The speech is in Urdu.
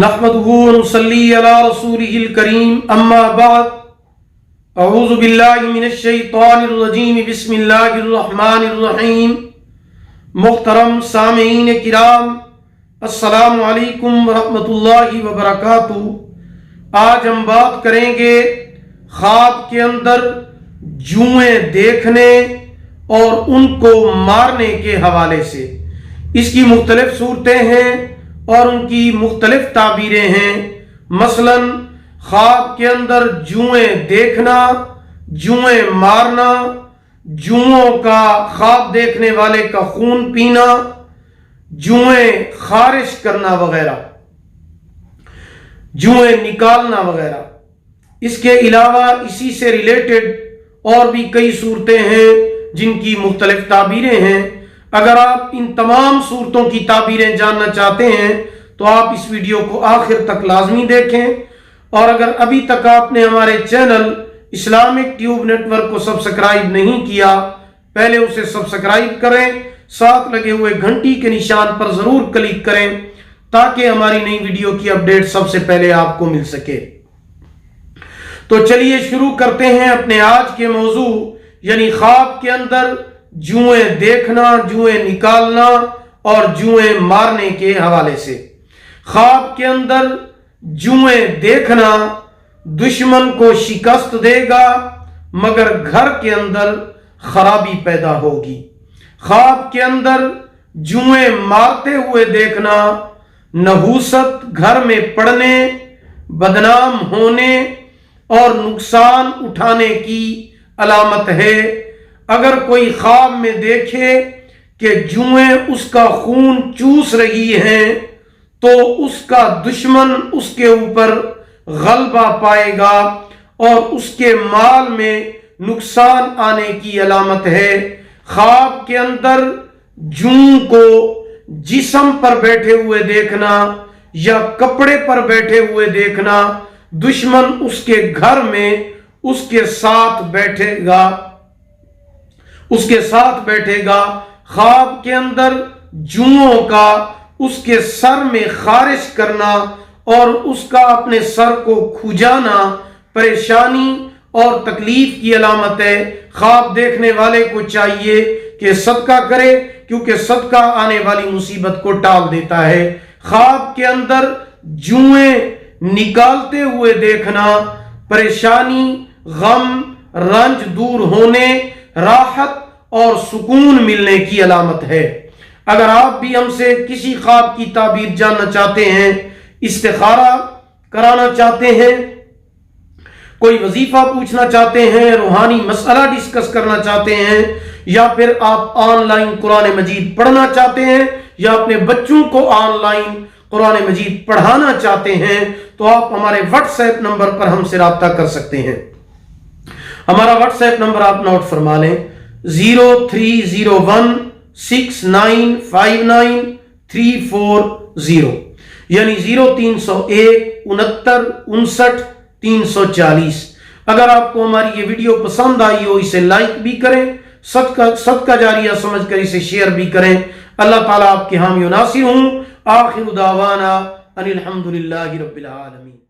نحمدہ ونصلی علی رسولہ الکریم اما بعد اعوذ باللہ من الشیطان الرجیم بسم اللہ الرحمن الرحیم۔ محترم سامعین کرام، السلام علیکم ورحمۃ اللہ وبرکاتہ۔ آج ہم بات کریں گے خواب کے اندر جوئیں دیکھنے اور ان کو مارنے کے حوالے سے۔ اس کی مختلف صورتیں ہیں اور ان کی مختلف تعبیریں ہیں۔ مثلا خواب کے اندر جوئیں دیکھنا، جوئیں مارنا، جوؤں کا خواب دیکھنے والے کا خون پینا، جوئیں خارش کرنا وغیرہ، جوئیں نکالنا وغیرہ۔ اس کے علاوہ اسی سے ریلیٹڈ اور بھی کئی صورتیں ہیں جن کی مختلف تعبیریں ہیں۔ اگر آپ ان تمام صورتوں کی تعبیریں جاننا چاہتے ہیں تو آپ اس ویڈیو کو آخر تک لازمی دیکھیں، اور اگر ابھی تک آپ نے ہمارے channel Islamic Tube network کو سبسکرائب نہیں کیا، پہلے اسے سبسکرائب کریں، ساتھ لگے ہوئے گھنٹی کے نشان پر ضرور کلک کریں تاکہ ہماری نئی ویڈیو کی اپڈیٹ سب سے پہلے آپ کو مل سکے۔ تو چلیے شروع کرتے ہیں اپنے آج کے موضوع، یعنی خواب کے اندر جوئیں دیکھنا، جوئیں نکالنا اور جوئیں مارنے کے حوالے سے۔ خواب کے اندر جوئیں دیکھنا دشمن کو شکست دے گا مگر گھر کے اندر خرابی پیدا ہوگی۔ خواب کے اندر جوئیں مارتے ہوئے دیکھنا نحوست، گھر میں پڑنے، بدنام ہونے اور نقصان اٹھانے کی علامت ہے۔ اگر کوئی خواب میں دیکھے کہ جوئیں اس کا خون چوس رہی ہیں تو اس کا دشمن اس کے اوپر غلبہ پائے گا اور اس کے مال میں نقصان آنے کی علامت ہے۔ خواب کے اندر جوں کو جسم پر بیٹھے ہوئے دیکھنا یا کپڑے پر بیٹھے ہوئے دیکھنا، دشمن اس کے گھر میں اس کے ساتھ بیٹھے گا۔ خواب کے اندر جوؤں کا اس کے سر میں خارش کرنا اور اس کا اپنے سر کو کھجانا پریشانی اور تکلیف کی علامت ہے۔ خواب دیکھنے والے کو چاہیے کہ صدقہ کرے، کیونکہ صدقہ آنے والی مصیبت کو ٹال دیتا ہے۔ خواب کے اندر جوئیں نکالتے ہوئے دیکھنا پریشانی، غم، رنج دور ہونے، راحت اور سکون ملنے کی علامت ہے۔ اگر آپ بھی ہم سے کسی خواب کی تعبیر جاننا چاہتے ہیں، استخارہ کرانا چاہتے ہیں، کوئی وظیفہ پوچھنا چاہتے ہیں، روحانی مسئلہ ڈسکس کرنا چاہتے ہیں، یا پھر آپ آن لائن قرآن مجید پڑھنا چاہتے ہیں یا اپنے بچوں کو آن لائن قرآن مجید پڑھانا چاہتے ہیں، تو آپ ہمارے واٹس ایپ نمبر پر ہم سے رابطہ کر سکتے ہیں۔ ہمارا واٹس ایپ نمبر آپ نوٹ فرما لیں، 0301 6959 340، یعنی 0301 69 59 340۔ اگر آپ کو ہماری یہ ویڈیو پسند آئی ہو، اسے لائک بھی کریں، صدقہ جاریہ سمجھ کر اسے شیئر بھی کریں۔ اللہ تعالیٰ آپ کے حامی و ناصر ہوں۔ آخر دعوانا ان الحمدللہ رب العالمین۔